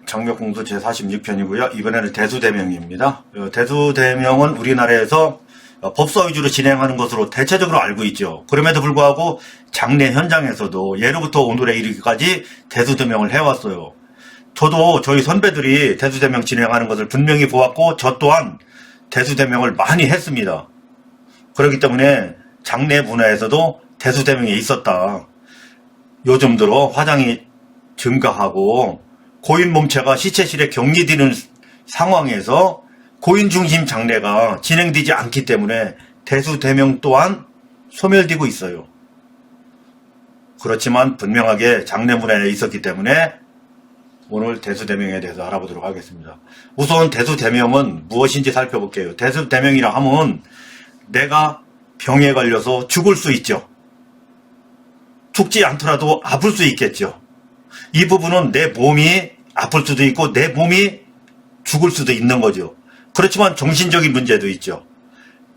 장묘공수 제46편이고요. 이번에는 대수대명입니다. 대수대명은 우리나라에서 법사 위주로 진행하는 것으로 대체적으로 알고 있죠. 그럼에도 불구하고 장례 현장에서도 예로부터 오늘에 이르기까지 대수대명을 해왔어요. 저도 저희 선배들이 대수대명 진행하는 것을 분명히 보았고 저 또한 대수대명을 많이 했습니다. 그렇기 때문에 장례 문화에서도 대수대명이 있었다. 요즘 들어 화장이 증가하고 고인 몸체가 시체실에 격리되는 상황에서 고인 중심 장례가 진행되지 않기 때문에 대수대명 또한 소멸되고 있어요. 그렇지만 분명하게 장례 문화에 있었기 때문에 오늘 대수대명에 대해서 알아보도록 하겠습니다. 우선 대수대명은 무엇인지 살펴볼게요. 대수대명이라 하면 내가 병에 걸려서 죽을 수 있죠. 죽지 않더라도 아플 수 있겠죠. 이 부분은 내 몸이 아플 수도 있고 내 몸이 죽을 수도 있는 거죠. 그렇지만 정신적인 문제도 있죠.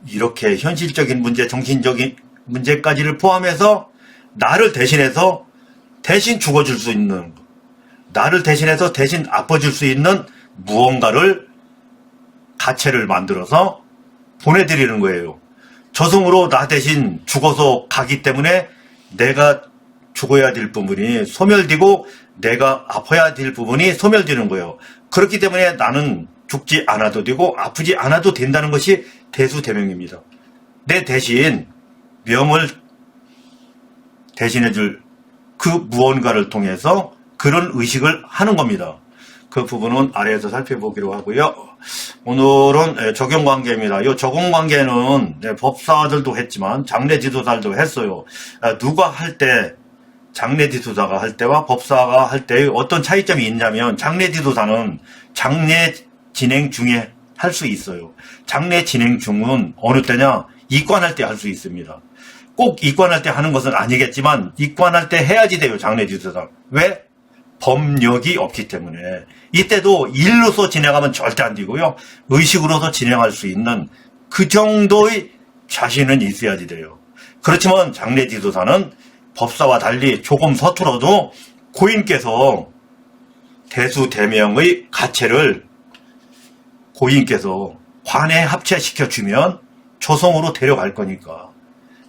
이렇게 현실적인 문제, 정신적인 문제까지를 포함해서 나를 대신해서 대신 죽어줄 수 있는, 나를 대신해서 대신 아파줄 수 있는 무언가를 가체를 만들어서 보내드리는 거예요. 저승으로 나 대신 죽어서 가기 때문에 내가 죽어야 될 부분이 소멸되고 내가 아파야 될 부분이 소멸되는 거예요. 그렇기 때문에 나는 죽지 않아도 되고 아프지 않아도 된다는 것이 대수대명입니다. 내 대신 명을 대신해줄 그 무언가를 통해서 그런 의식을 하는 겁니다. 그 부분은 아래에서 살펴보기로 하고요. 오늘은 적용관계입니다. 이 적용관계는 법사들도 했지만 장례지도사들도 했어요. 누가 할 때, 장례지도사가 할 때와 법사가 할 때 어떤 차이점이 있냐면 장례지도사는 장례 진행 중에 할 수 있어요. 장례 진행 중은 어느 때냐? 입관할 때 할 수 있습니다. 꼭 입관할 때 하는 것은 아니겠지만 입관할 때 해야지 돼요. 장례지도사. 왜? 법력이 없기 때문에. 이때도 일로서 진행하면 절대 안 되고요. 의식으로서 진행할 수 있는 그 정도의 자신은 있어야지 돼요. 그렇지만 장례지도사는 법사와 달리 조금 서툴어도 고인께서 대수대명의 가체를 고인께서 관에 합체시켜주면 조성으로 데려갈 거니까.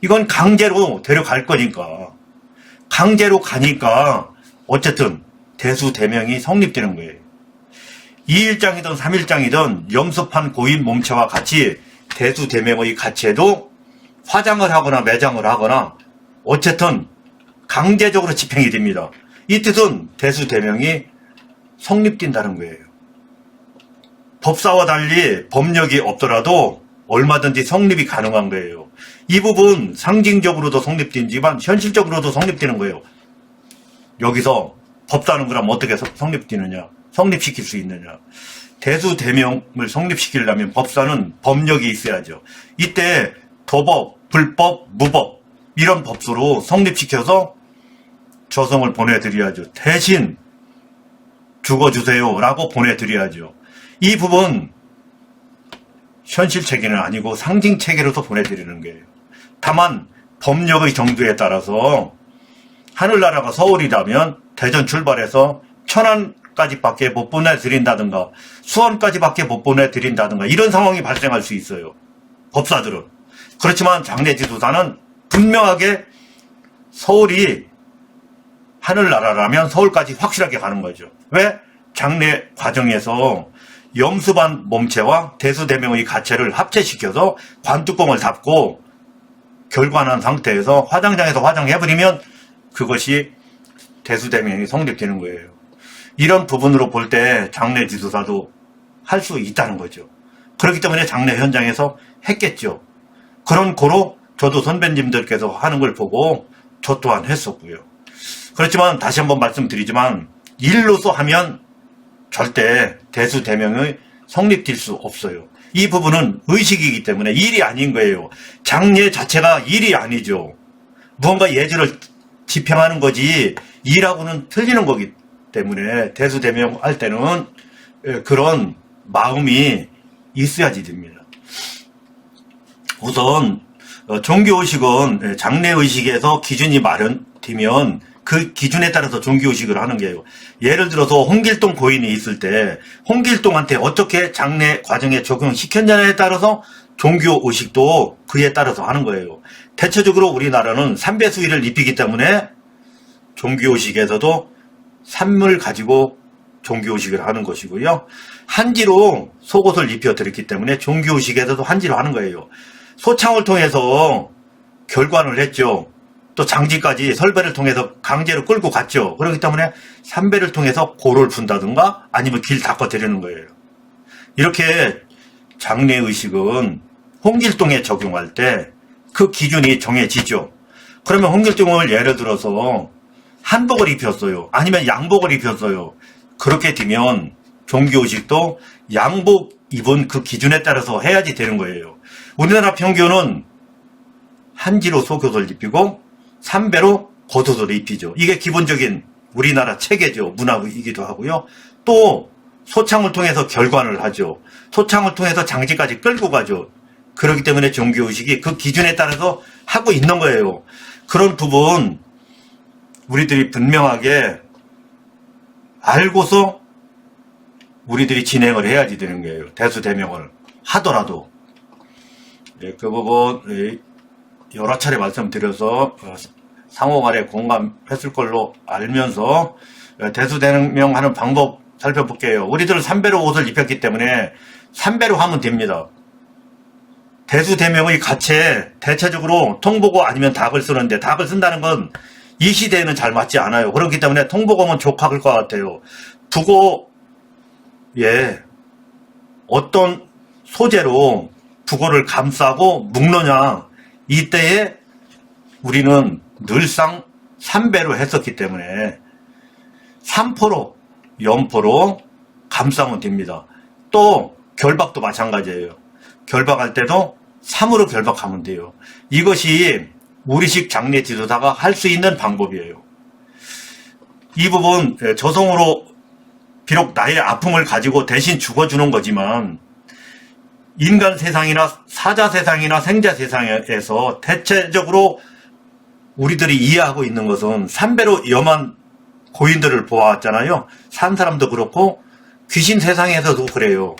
이건 강제로 데려갈 거니까. 강제로 가니까 어쨌든 대수대명이 성립되는 거예요. 2일장이든 3일장이든 염습한 고인 몸체와 같이 대수대명의 가체도 화장을 하거나 매장을 하거나 어쨌든 강제적으로 집행이 됩니다. 이 뜻은 대수대명이 성립된다는 거예요. 법사와 달리 법력이 없더라도 얼마든지 성립이 가능한 거예요. 이 부분 상징적으로도 성립되지만 현실적으로도 성립되는 거예요. 여기서 법사는 그럼 어떻게 성립되느냐? 성립시킬 수 있느냐? 대수대명을 성립시키려면 법사는 법력이 있어야죠. 이때 도법, 불법, 무법 이런 법수로 성립시켜서 조성을 보내드려야죠. 대신 죽어주세요 라고 보내드려야죠. 이 부분 현실체계는 아니고 상징체계로서 보내드리는 거예요. 다만 법력의 정도에 따라서 하늘나라가 서울이라면 대전 출발해서 천안까지밖에 못 보내드린다든가 수원까지밖에 못 보내드린다든가 이런 상황이 발생할 수 있어요. 법사들은. 그렇지만 장례지도사는 분명하게 서울이 하늘나라라면 서울까지 확실하게 가는 거죠. 왜? 장례 과정에서 염습한 몸체와 대수대명의 가체를 합체시켜서 관뚜껑을 닫고 결관한 상태에서 화장장에서 화장해버리면 그것이 대수대명이 성립되는 거예요. 이런 부분으로 볼 때 장례지도사도 할 수 있다는 거죠. 그렇기 때문에 장례 현장에서 했겠죠. 그런 고로 저도 선배님들께서 하는 걸 보고 저 또한 했었고요. 그렇지만 다시 한번 말씀드리지만 일로서 하면 절대 대수대명이 성립될 수 없어요. 이 부분은 의식이기 때문에 일이 아닌 거예요. 장례 자체가 일이 아니죠. 무언가 예절을 집행하는 거지 일하고는 틀리는 거기 때문에 대수대명 할 때는 그런 마음이 있어야지 됩니다. 우선 종교의식은 장례의식에서 기준이 마련되면 그 기준에 따라서 종교의식을 하는 게요. 예를 들어서 홍길동 고인이 있을 때 홍길동한테 어떻게 장례 과정에 적용시켰냐에 따라서 종교의식도 그에 따라서 하는 거예요. 대체적으로 우리나라는 삼배수의를 입히기 때문에 종교의식에서도 삼을 가지고 종교의식을 하는 것이고요. 한지로 속옷을 입혀드렸기 때문에 종교의식에서도 한지로 하는 거예요. 소창을 통해서 결관을 했죠. 또 장지까지 설배를 통해서 강제로 끌고 갔죠. 그렇기 때문에 삼배를 통해서 고를 푼다든가 아니면 길 닦아드리는 거예요. 이렇게 장례의식은 홍길동에 적용할 때 그 기준이 정해지죠. 그러면 홍길동을 예를 들어서 한복을 입혔어요. 아니면 양복을 입혔어요. 그렇게 되면 종교의식도 양복 입은 그 기준에 따라서 해야지 되는 거예요. 우리나라 평균은 한지로 속옷을 입히고 삼배로 겉옷을 입히죠. 이게 기본적인 우리나라 체계죠. 문화이기도 하고요. 또 소창을 통해서 결관을 하죠. 소창을 통해서 장지까지 끌고 가죠. 그렇기 때문에 종교의식이 그 기준에 따라서 하고 있는 거예요. 그런 부분 우리들이 분명하게 알고서 우리들이 진행을 해야지 되는 거예요. 대수대명을 하더라도. 그 부분 여러 차례 말씀드려서 상호간에 공감했을 걸로 알면서 대수대명하는 방법 살펴볼게요. 우리들은 삼배로 옷을 입혔기 때문에 삼배로 하면 됩니다. 대수대명의 가채 대체적으로 통보고 아니면 닭을 쓰는데 닭을 쓴다는 건 이 시대에는 잘 맞지 않아요. 그렇기 때문에 통보고면 족합일 것 같아요. 부고에 어떤 소재로 부고를 감싸고 묶느냐, 이때에 우리는 늘상 삼배로 했었기 때문에 삼포로, 연포로 감싸면 됩니다. 또 결박도 마찬가지예요. 결박할 때도 3으로 결박하면 돼요. 이것이 우리식 장례 지도사가 할 수 있는 방법이에요. 이 부분 저성으로 비록 나의 아픔을 가지고 대신 죽어주는 거지만 인간 세상이나 사자 세상이나 생자 세상에서 대체적으로 우리들이 이해하고 있는 것은 삼배로 염한 고인들을 보아왔잖아요. 산 사람도 그렇고 귀신 세상에서도 그래요.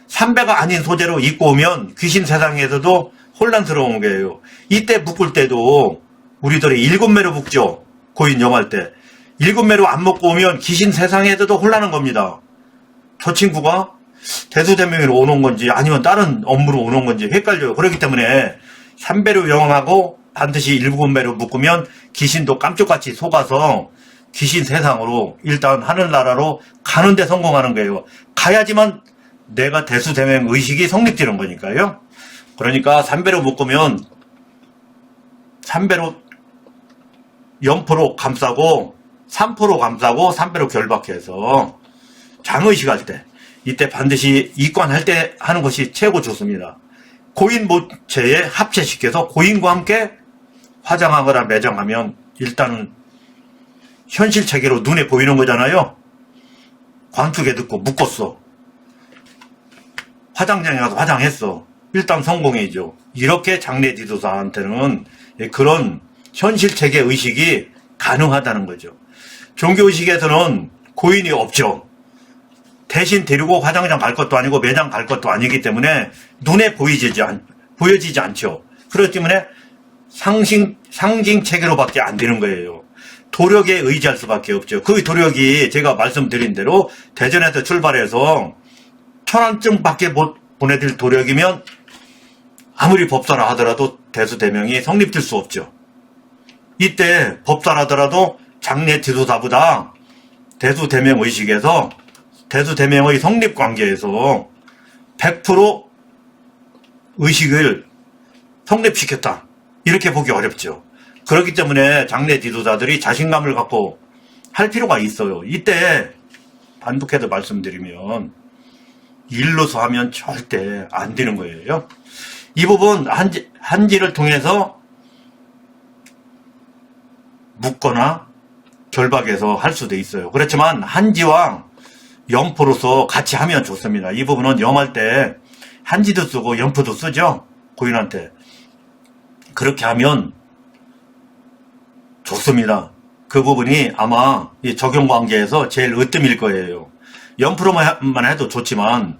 삼배가 아닌 소재로 입고 오면 귀신 세상에서도 혼란스러운 거예요. 이때 묶을 때도 우리들이 7매로 묶죠. 고인 염할 때. 7매로 안 묶고 오면 귀신 세상에서도 혼란한 겁니다. 저 친구가 대수대명으로 오는 건지 아니면 다른 업무로 오는 건지 헷갈려요. 그렇기 때문에 삼배로 염하고 반드시 7매로 묶으면 귀신도 깜짝같이 속아서 귀신 세상으로 일단 하늘나라로 가는데 성공하는 거예요. 가야지만 내가 대수대명 의식이 성립되는 거니까요. 그러니까 삼배로 묶으면 삼배로 연포로 감싸고 삼포로 감싸고 삼배로 결박해서 장의식 할 때 이때 반드시 입관할 때 하는 것이 최고 좋습니다. 고인 모체에 합체시켜서 고인과 함께 화장하거나 매장하면 일단은 현실 체계로 눈에 보이는 거잖아요. 관투게 듣고 묶었어. 화장장에 가서 화장했어. 일단 성공이죠. 이렇게 장례 지도사한테는 그런 현실 체계 의식이 가능하다는 거죠. 종교의식에서는 고인이 없죠. 대신 데리고 화장장 갈 것도 아니고 매장 갈 것도 아니기 때문에 눈에 보여지지 않죠. 그렇기 때문에 상징 체계로밖에 안 되는 거예요. 도력에 의지할 수밖에 없죠. 그 도력이 제가 말씀드린 대로 대전에서 출발해서 천안쯤밖에 못 보내드릴 도력이면 아무리 법사라 하더라도 대수대명이 성립될 수 없죠. 이때 법사라더라도 장례 지도사보다 대수대명 의식에서 대수대명의 성립관계에서 100% 의식을 성립시켰다. 이렇게 보기 어렵죠. 그렇기 때문에 장례 지도자들이 자신감을 갖고 할 필요가 있어요. 이때 반복해서 말씀드리면 일로서 하면 절대 안 되는 거예요. 이 부분 한지를 통해서 묶거나 결박해서 할 수도 있어요. 그렇지만 한지와 연포로서 같이 하면 좋습니다. 이 부분은 염할 때 한지도 쓰고 연포도 쓰죠. 고인한테. 그렇게 하면 좋습니다. 그 부분이 아마 이 적용 관계에서 제일 으뜸일 거예요. 연프로만 해도 좋지만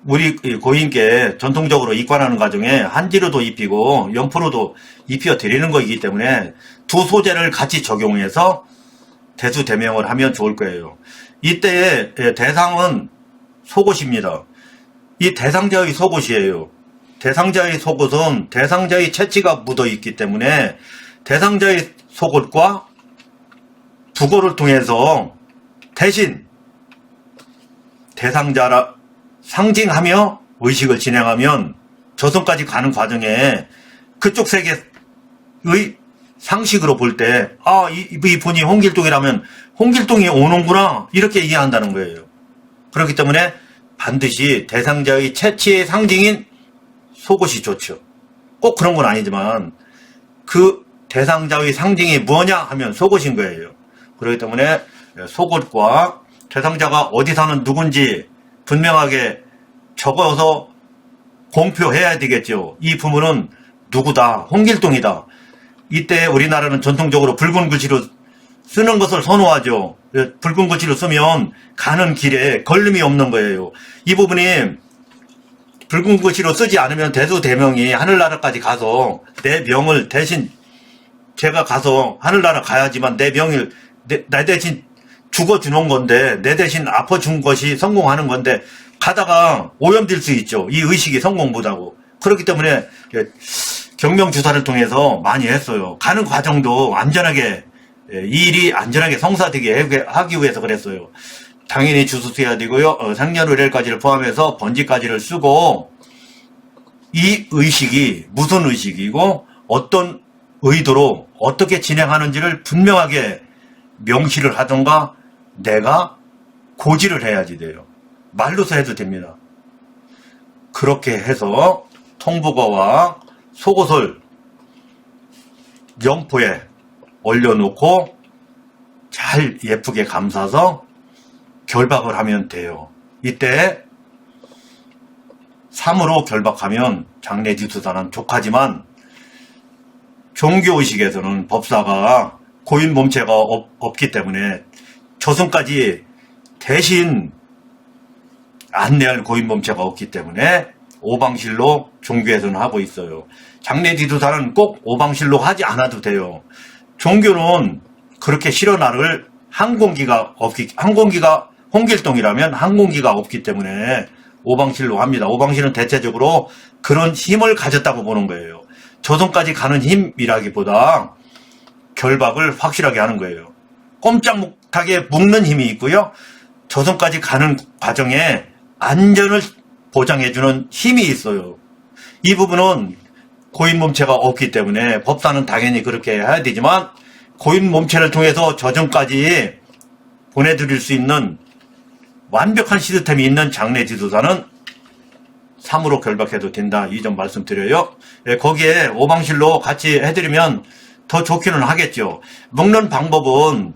우리 고인께 전통적으로 입관하는 과정에 한지로도 입히고 연프로도 입혀 드리는 거이기 때문에 두 소재를 같이 적용해서 대수대명을 하면 좋을 거예요. 이때의 대상은 속옷입니다. 이 대상자의 속옷이에요. 대상자의 속옷은 대상자의 채취가 묻어 있기 때문에 대상자의 속옷과 부고를 통해서 대신 대상자라 상징하며 의식을 진행하면 저승까지 가는 과정에 그쪽 세계의 상식으로 볼 때, 이 분이 홍길동이라면 홍길동이 오는구나, 이렇게 이해한다는 거예요. 그렇기 때문에 반드시 대상자의 채취의 상징인 속옷이 좋죠. 꼭 그런 건 아니지만 그 대상자의 상징이 뭐냐 하면 속옷인 거예요. 그렇기 때문에 속옷과 대상자가 어디 사는 누군지 분명하게 적어서 공표해야 되겠죠. 이 부분은 누구다, 홍길동이다. 이때 우리나라는 전통적으로 붉은 글씨로 쓰는 것을 선호하죠. 붉은 글씨로 쓰면 가는 길에 걸림이 없는 거예요. 이 부분이 붉은 글씨로 쓰지 않으면 대수대명이 하늘나라까지 가서 내 명을 대신 제가 가서 하늘나라 가야지만 내 명을 내 대신 죽어주는 건데, 내 대신 아파준 것이 성공하는 건데 가다가 오염될 수 있죠. 이 의식이 성공 못하고. 그렇기 때문에 경명주사를 통해서 많이 했어요. 가는 과정도 안전하게, 이 일이 안전하게 성사되게 하기 위해서 그랬어요. 당연히 주수수해야 되고요. 생년월일까지를 포함해서 번지까지를 쓰고, 이 의식이 무슨 의식이고 어떤 의도로 어떻게 진행하는지를 분명하게 명시를 하던가 내가 고지를 해야지 돼요. 말로서 해도 됩니다. 그렇게 해서 통부거와 속옷을 영포에 올려놓고 잘 예쁘게 감싸서 결박을 하면 돼요. 이때 3으로 결박하면 장례지수사는 족하지만 종교의식에서는 법사가 고인 몸체가 없기 때문에 저승까지 대신 안내할 고인 몸체가 없기 때문에 오방실로 종교에서는 하고 있어요. 장례지도사는 꼭 오방실로 하지 않아도 돼요. 종교는 그렇게 실어나를 항공기가 홍길동이라면 항공기가 없기 때문에 오방실로 합니다. 오방실은 대체적으로 그런 힘을 가졌다고 보는 거예요. 저승까지 가는 힘이라기보다 결박을 확실하게 하는 거예요. 꼼짝 못하게 묶는 힘이 있고요. 저승까지 가는 과정에 안전을 보장해주는 힘이 있어요. 이 부분은 고인 몸체가 없기 때문에 법사는 당연히 그렇게 해야 되지만 고인 몸체를 통해서 저승까지 보내드릴 수 있는 완벽한 시스템이 있는 장례지도사는 3으로 결박해도 된다. 이 점 말씀드려요. 거기에 오방실로 같이 해드리면 더 좋기는 하겠죠. 먹는 방법은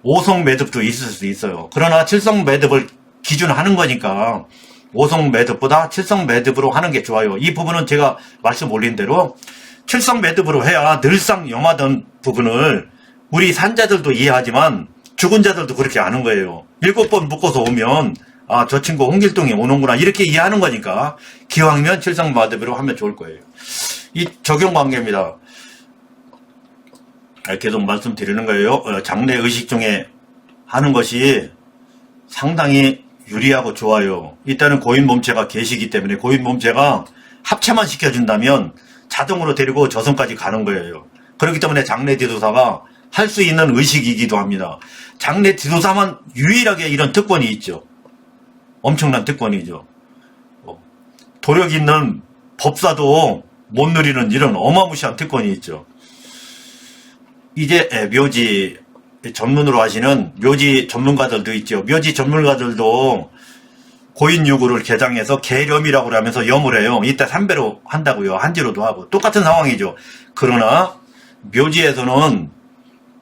5성 매듭도 있을 수 있어요. 그러나 7성 매듭을 기준하는 거니까 5성 매듭보다 7성 매듭으로 하는 게 좋아요. 이 부분은 제가 말씀 올린 대로 7성 매듭으로 해야 늘상 염하던 부분을 우리 산자들도 이해하지만 죽은 자들도 그렇게 아는 거예요. 7번 묶어서 오면 저 친구 홍길동이 오는구나 이렇게 이해하는 거니까 기왕이면 7성 매듭으로 하면 좋을 거예요. 이 적용 관계입니다. 계속 말씀드리는 거예요. 장례 의식 중에 하는 것이 상당히 유리하고 좋아요. 일단은 고인 몸체가 계시기 때문에 고인 몸체가 합체만 시켜준다면 자동으로 데리고 저승까지 가는 거예요. 그렇기 때문에 장례 지도사가 할 수 있는 의식이기도 합니다. 장례 지도사만 유일하게 이런 특권이 있죠. 엄청난 특권이죠. 도력 있는 법사도 못 누리는 이런 어마무시한 특권이 있죠. 이제 묘지 전문으로 하시는 묘지 전문가들도 있죠. 묘지 전문가들도 고인 유구를 개장해서 계렴이라고 하면서 염을 해요. 이때 3배로 한다고요. 한지로도 하고. 똑같은 상황이죠. 그러나 묘지에서는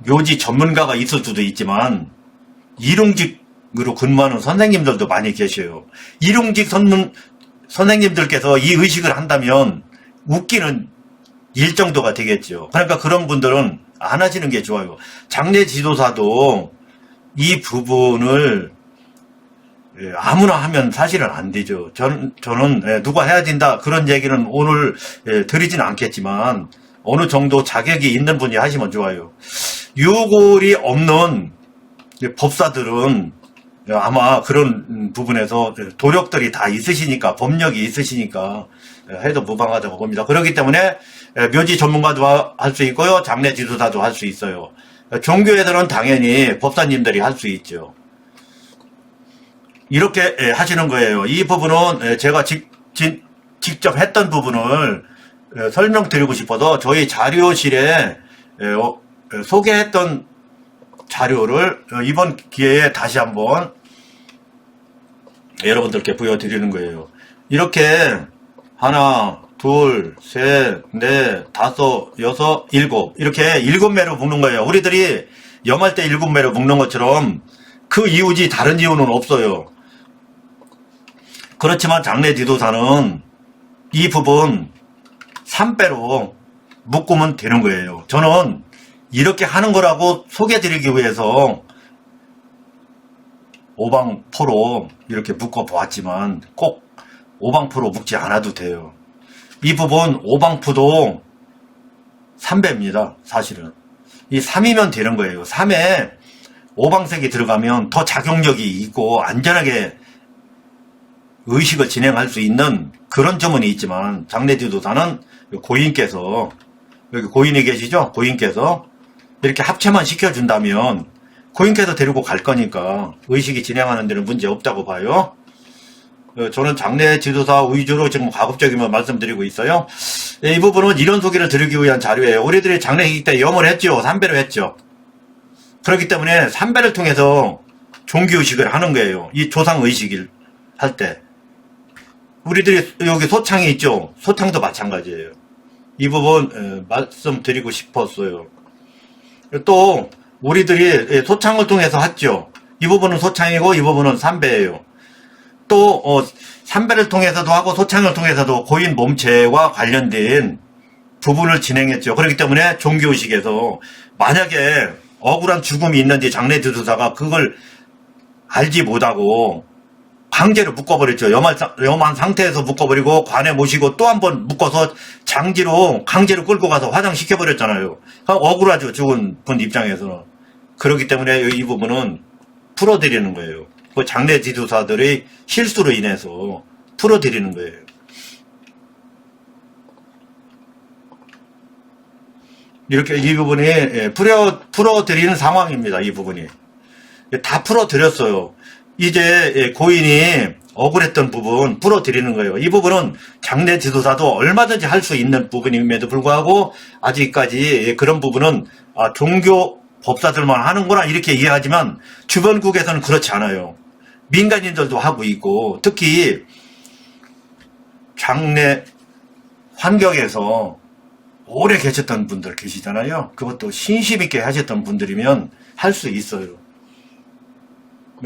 묘지 전문가가 있을 수도 있지만 일용직으로 근무하는 선생님들도 많이 계셔요. 일용직 선생님들께서 이 의식을 한다면 웃기는 일 정도가 되겠죠. 그러니까 그런 분들은 안 하시는 게 좋아요. 장례 지도사도 이 부분을 아무나 하면 사실은 안 되죠. 저는 누가 해야 된다 그런 얘기는 오늘 드리지는 않겠지만 어느 정도 자격이 있는 분이 하시면 좋아요. 유골이 없는 법사들은 아마 그런 부분에서 도력들이 다 있으시니까, 법력이 있으시니까 해도 무방하다고 봅니다. 그렇기 때문에 묘지 전문가도 할 수 있고요, 장례 지도사도 할 수 있어요. 종교에서는 당연히 법사님들이 할 수 있죠. 이렇게 하시는 거예요. 이 부분은 제가 직접 했던 부분을 설명드리고 싶어서 저희 자료실에 소개했던 자료를 이번 기회에 다시 한번 여러분들께 보여드리는 거예요. 이렇게 하나, 둘, 셋, 넷, 다섯, 여섯, 일곱 이렇게 7매로 묶는 거예요. 우리들이 염할 때 7매로 묶는 것처럼 그 이유지 다른 이유는 없어요. 그렇지만 장례 지도사는 이 부분 3배로 묶으면 되는 거예요. 저는 이렇게 하는 거라고 소개해드리기 위해서 오방포로 이렇게 묶어보았지만 꼭 오방포로 묶지 않아도 돼요. 이 부분 오방포도 3배입니다. 사실은. 이 3이면 되는 거예요. 3에 오방색이 들어가면 더 작용력이 있고 안전하게 의식을 진행할 수 있는 그런 점은 있지만 장례 지도사는 고인께서 여기 고인이 계시죠? 고인께서 이렇게 합체만 시켜준다면 고인께서 데리고 갈 거니까 의식이 진행하는 데는 문제 없다고 봐요. 저는 장례 지도사 위주로 지금 가급적이면 말씀드리고 있어요. 이 부분은 이런 소개를 드리기 위한 자료예요. 우리들이 장례식 때 염을 했죠. 3배로 했죠. 그렇기 때문에 3배를 통해서 종교의식을 하는 거예요. 이 조상의식을 할 때. 우리들이 여기 소창이 있죠. 소창도 마찬가지예요. 이 부분 말씀드리고 싶었어요. 또 우리들이 소창을 통해서 했죠. 이 부분은 소창이고 이 부분은 3배예요. 또 3배를 통해서도 하고 소창을 통해서도 고인 몸체와 관련된 부분을 진행했죠. 그렇기 때문에 종교의식에서 만약에 억울한 죽음이 있는지 장례 지도사가 그걸 알지 못하고 강제로 묶어버렸죠. 염한 상태에서 묶어버리고 관에 모시고 또 한 번 묶어서 장지로 강제로 끌고 가서 화장시켜버렸잖아요. 억울하죠. 죽은 분 입장에서는. 그렇기 때문에 이 부분은 풀어드리는 거예요. 그 장례 지도사들의 실수로 인해서 풀어드리는 거예요. 이렇게 이 부분이 풀어드리는 상황입니다. 이 부분이. 다 풀어드렸어요. 이제 고인이 억울했던 부분 풀어드리는 거예요. 이 부분은 장례 지도사도 얼마든지 할 수 있는 부분임에도 불구하고 아직까지 그런 부분은 종교 법사들만 하는구나 이렇게 이해하지만 주변국에서는 그렇지 않아요. 민간인들도 하고 있고 특히 장례 환경에서 오래 계셨던 분들 계시잖아요. 그것도 신심 있게 하셨던 분들이면 할 수 있어요.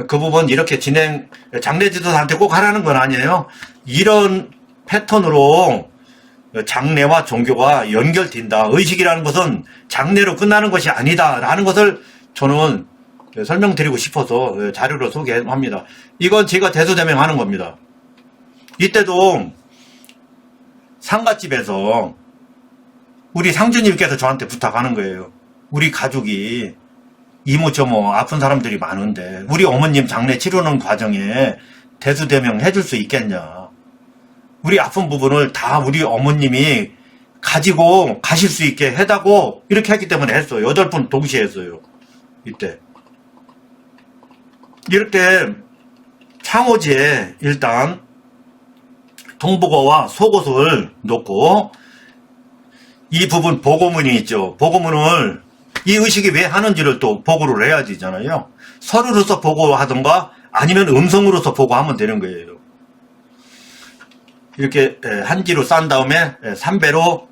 그 부분 이렇게 장례 지도사한테 꼭 하라는 건 아니에요. 이런 패턴으로 장례와 종교가 연결된다. 의식이라는 것은 장례로 끝나는 것이 아니다. 라는 것을 저는 설명드리고 싶어서 자료로 소개합니다. 이건 제가 대소대명하는 겁니다. 이때도 상갓집에서 우리 상주님께서 저한테 부탁하는 거예요. 우리 가족이 이모저모 아픈 사람들이 많은데 우리 어머님 장례 치르는 과정에 대수대명 해줄 수 있겠냐. 우리 아픈 부분을 다 우리 어머님이 가지고 가실 수 있게 해다고 이렇게 했기 때문에 했어요. 8분 동시에 했어요. 이때. 이렇게 창호지에 일단 통보거와 속옷을 놓고 이 부분 보고문이 있죠. 보고문을 이 의식이 왜 하는지를 또 보고를 해야 되잖아요. 서류로서 보고하던가 아니면 음성으로서 보고하면 되는 거예요. 이렇게 한지로 싼 다음에 3배로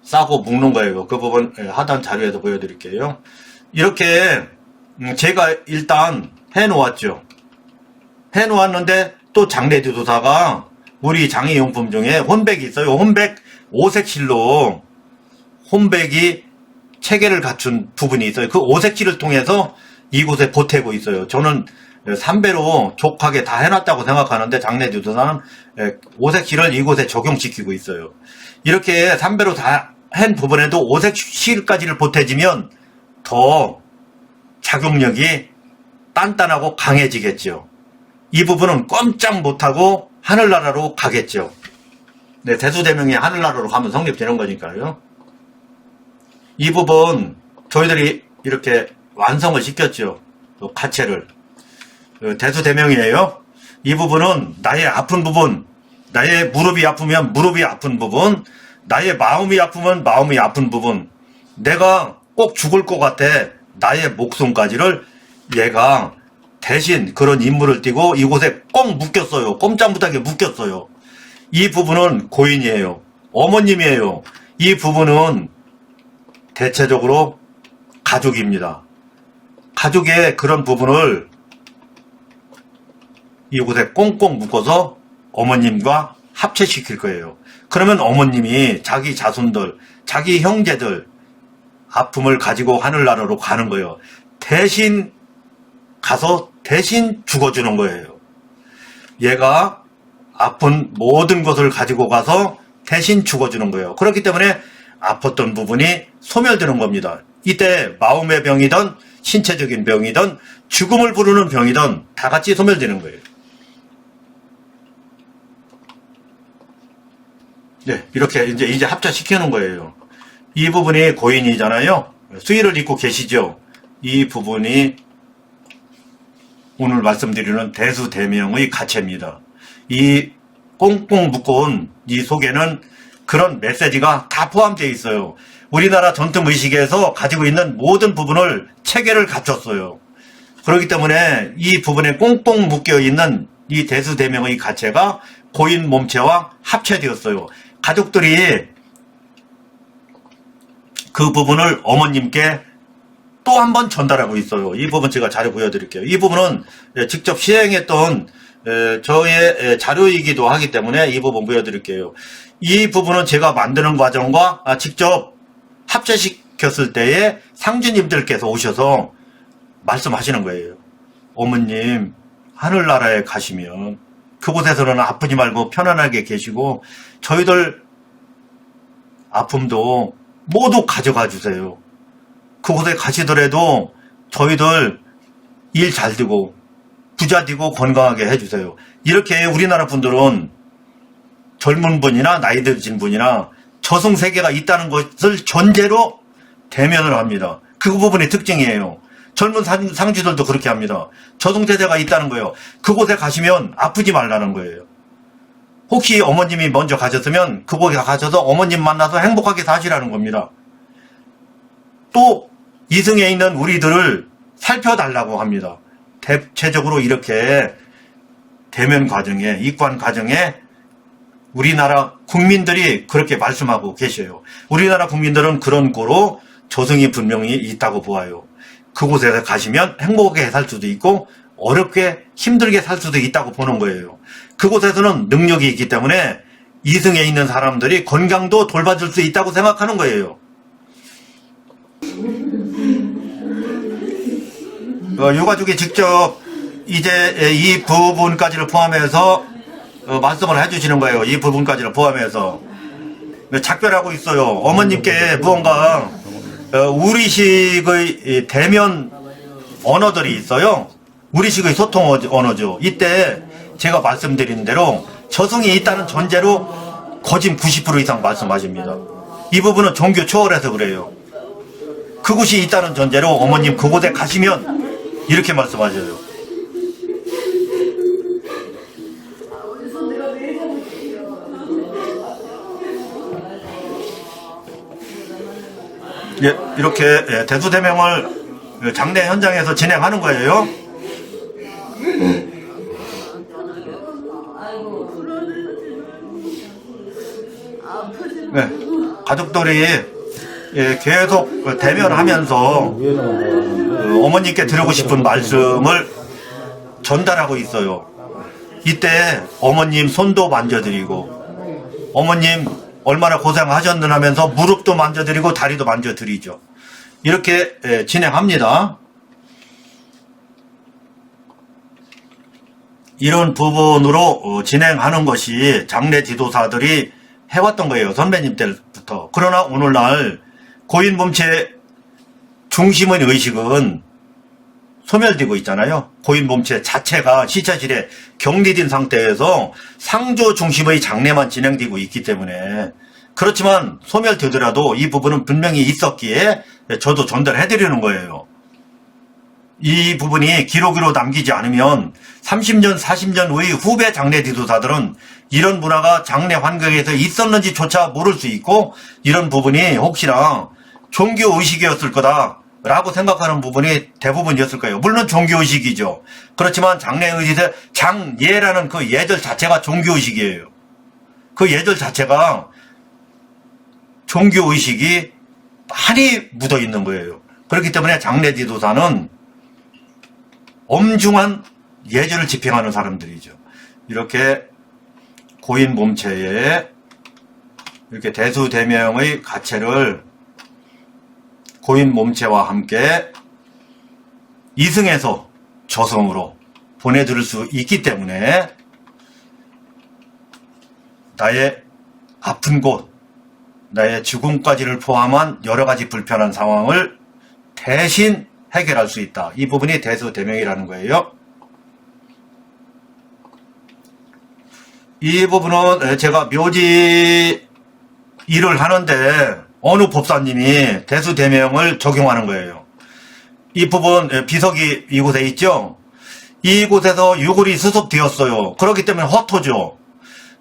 싸고 묶는 거예요. 그 부분 하단 자료에서 보여드릴게요. 이렇게 제가 일단 해놓았죠. 해놓았는데 또 장례 지도사가 우리 장애용품 중에 혼백이 있어요. 혼백 5색 실로 혼백이 체계를 갖춘 부분이 있어요. 그 오색지를 통해서 이곳에 보태고 있어요. 저는 삼배로 족하게 다 해놨다고 생각하는데 장례주도사는 오색실을 이곳에 적용시키고 있어요. 이렇게 삼배로 다 한 부분에도 오색실까지를 보태지면 더 작용력이 단단하고 강해지겠죠. 이 부분은 꼼짝 못하고 하늘나라로 가겠죠. 네, 대수대명이 하늘나라로 가면 성립되는 거니까요. 이 부분 저희들이 이렇게 완성을 시켰죠. 가체를. 대수대명이에요. 이 부분은 나의 아픈 부분, 나의 무릎이 아프면 무릎이 아픈 부분, 나의 마음이 아프면 마음이 아픈 부분, 내가 꼭 죽을 것 같아 나의 목숨까지를 얘가 대신 그런 임무를 띠고 이곳에 꼭 묶였어요. 꼼짝 못하게 묶였어요. 이 부분은 고인이에요. 어머님이에요. 이 부분은 대체적으로 가족입니다. 가족의 그런 부분을 이곳에 꽁꽁 묶어서 어머님과 합체시킬 거예요. 그러면 어머님이 자기 자손들, 자기 형제들 아픔을 가지고 하늘나라로 가는 거예요. 대신 가서 대신 죽어주는 거예요. 얘가 아픈 모든 것을 가지고 가서 대신 죽어주는 거예요. 그렇기 때문에 아팠던 부분이 소멸되는 겁니다. 이때 마음의 병이든 신체적인 병이든 죽음을 부르는 병이든 다 같이 소멸되는 거예요. 네, 이렇게 이제 합체시키는 거예요. 이 부분이 고인이잖아요. 수의를 입고 계시죠. 이 부분이 오늘 말씀드리는 대수대명의 가체입니다. 이 꽁꽁 묶어온 이 속에는 그런 메시지가 다 포함되어 있어요. 우리나라 전통의식에서 가지고 있는 모든 부분을 체계를 갖췄어요. 그렇기 때문에 이 부분에 꽁꽁 묶여있는 이 대수대명의 가체가 고인 몸체와 합체되었어요. 가족들이 그 부분을 어머님께 또 한 번 전달하고 있어요. 이 부분 제가 자료 보여드릴게요. 이 부분은 직접 시행했던 저의 자료이기도 하기 때문에 이 부분 보여드릴게요. 이 부분은 제가 만드는 과정과 직접 합체시켰을 때에 상주님들께서 오셔서 말씀하시는 거예요. 어머님, 하늘나라에 가시면 그곳에서는 아프지 말고 편안하게 계시고 저희들 아픔도 모두 가져가 주세요. 그곳에 가시더라도 저희들 일 잘 되고 부자 되고 건강하게 해주세요. 이렇게 우리나라 분들은 젊은 분이나 나이 드신 분이나 저승세계가 있다는 것을 전제로 대면을 합니다. 그 부분이 특징이에요. 젊은 상주들도 그렇게 합니다. 저승세계가 있다는 거예요. 그곳에 가시면 아프지 말라는 거예요. 혹시 어머님이 먼저 가셨으면 그곳에 가셔서 어머님 만나서 행복하게 사시라는 겁니다. 또 이승에 있는 우리들을 살펴달라고 합니다. 대체적으로 이렇게 대면 과정에, 입관 과정에 우리나라 국민들이 그렇게 말씀하고 계셔요. 우리나라 국민들은 그런 거로 저승이 분명히 있다고 보아요. 그곳에 가시면 행복하게 살 수도 있고 어렵게 힘들게 살 수도 있다고 보는 거예요. 그곳에서는 능력이 있기 때문에 이승에 있는 사람들이 건강도 돌봐줄 수 있다고 생각하는 거예요. 유가족이 직접 이제 이 부분까지를 포함해서 말씀을 해주시는 거예요. 이 부분까지를 포함해서 작별하고 있어요. 어머님께 무언가 우리식의 대면 언어들이 있어요. 우리식의 소통 언어죠. 이때 제가 말씀드린 대로 저승이 있다는 전제로 거진 90% 이상 말씀하십니다. 이 부분은 종교 초월해서 그래요. 그곳이 있다는 전제로 어머님 그곳에 가시면 이렇게 말씀하셔요. 예, 이렇게 대수대명을 장례 현장에서 진행하는 거예요. 네, 가족들이 계속 대면하면서 어머님께 드리고 싶은 말씀을 전달하고 있어요. 이때 어머님 손도 만져드리고 어머님 얼마나 고생하셨는 하면서 무릎도 만져드리고 다리도 만져드리죠. 이렇게 진행합니다. 이런 부분으로 진행하는 것이 장례 지도사들이 해왔던 거예요. 선배님 때부터. 그러나 오늘날 고인몸체 중심의 의식은 소멸되고 있잖아요. 고인몸체 자체가 시체실에 격리된 상태에서 상조 중심의 장례만 진행되고 있기 때문에, 그렇지만 소멸되더라도 이 부분은 분명히 있었기에 저도 전달해드리는 거예요. 이 부분이 기록으로 남기지 않으면 30년, 40년 후의 후배 장례 지도사들은 이런 문화가 장례 환경에서 있었는지조차 모를 수 있고, 이런 부분이 혹시나 종교의식이었을 거다라고 생각하는 부분이 대부분이었을 거예요. 물론 종교의식이죠. 그렇지만 장례의식에 장예라는 그 예절 자체가 종교의식이에요. 그 예절 자체가 종교의식이 많이 묻어 있는 거예요. 그렇기 때문에 장례 지도사는 엄중한 예절을 집행하는 사람들이죠. 이렇게 고인 몸체에 이렇게 대수대명의 가체를 고인 몸체와 함께 이승에서 저승으로 보내드릴 수 있기 때문에 나의 아픈 곳, 나의 죽음까지를 포함한 여러 가지 불편한 상황을 대신 해결할 수 있다. 이 부분이 대수대명이라는 거예요. 이 부분은 제가 묘지 일을 하는데 어느 법사님이 대수대명을 적용하는 거예요. 이 부분 비석이 이곳에 있죠. 이곳에서 유골이 수습되었어요. 그렇기 때문에 허토죠.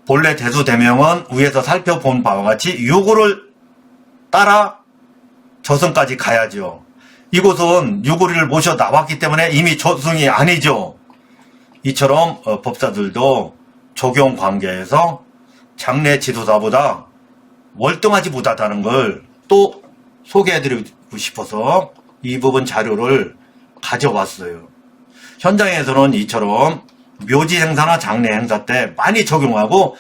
본래 대수대명은 위에서 살펴본 바와 같이 유골을 따라 저승까지 가야죠. 이곳은 유골이를 모셔 나왔기 때문에 이미 저승이 아니죠. 이처럼 법사들도 적용 관계에서 장례 지도사보다 월등하지 못하다는 걸 또 소개해드리고 싶어서 이 부분 자료를 가져왔어요. 현장에서는 이처럼 묘지 행사나 장례 행사 때 많이 적용하고,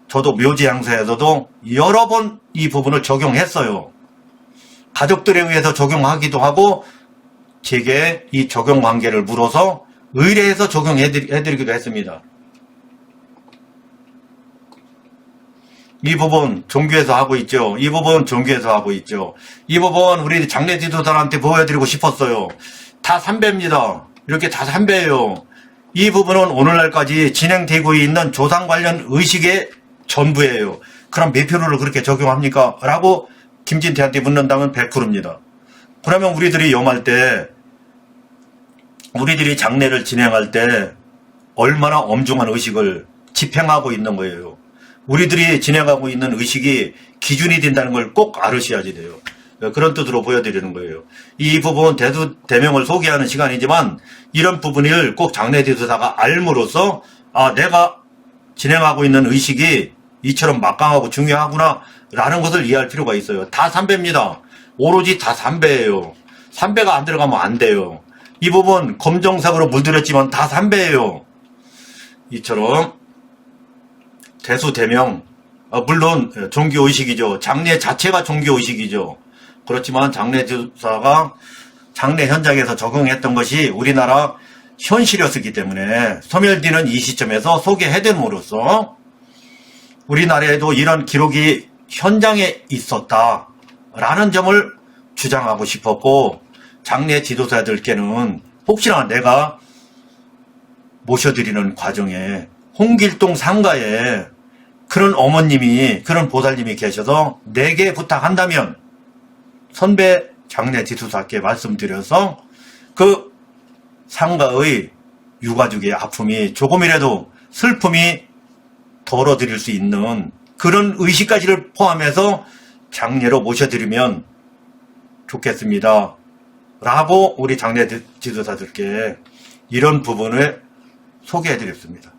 저도 묘지 행사에서도 여러 번 이 부분을 적용했어요. 가족들에 의해서 적용하기도 하고, 제게 이 적용 관계를 물어서 의뢰해서 적용해드리기도 했습니다. 이 부분 종교에서 하고 있죠. 이 부분 종교에서 하고 있죠. 이 부분 우리 장례 지도사한테 보여드리고 싶었어요. 다 삼배입니다. 이렇게 다 삼배예요. 이 부분은 오늘날까지 진행되고 있는 조상 관련 의식의 전부예요. 그럼 몇 표를 그렇게 적용합니까? 라고 김진태한테 묻는다면 100%입니다. 그러면 우리들이 염할 때, 우리들이 장례를 진행할 때 얼마나 엄중한 의식을 집행하고 있는 거예요. 우리들이 진행하고 있는 의식이 기준이 된다는 걸 꼭 알으셔야지 돼요. 그런 뜻으로 보여드리는 거예요. 이 부분 대수대명을 소개하는 시간이지만 이런 부분을 꼭 장례 지도사가 알므로써 내가 진행하고 있는 의식이 이처럼 막강하고 중요하구나 라는 것을 이해할 필요가 있어요. 다 삼배입니다. 오로지 다 삼배예요. 삼배가 안 들어가면 안 돼요. 이 부분 검정색으로 물들였지만 다 삼배예요. 이처럼 대수대명, 물론 종교의식이죠. 장례 자체가 종교의식이죠. 그렇지만 장례 지도사가 장례 현장에서 적용했던 것이 우리나라 현실이었기 때문에 소멸되는 이 시점에서 소개해드림으로써 우리나라에도 이런 기록이 현장에 있었다라는 점을 주장하고 싶었고, 장례 지도사들께는 혹시나 내가 모셔드리는 과정에 홍길동 상가에 그런 어머님이, 그런 보살님이 계셔서 내게 부탁한다면 선배 장례 지도사께 말씀드려서 그 상가의 유가족의 아픔이 조금이라도 슬픔이 덜어드릴 수 있는 그런 의식까지를 포함해서 장례로 모셔드리면 좋겠습니다. 라고 우리 장례 지도사들께 이런 부분을 소개해드렸습니다.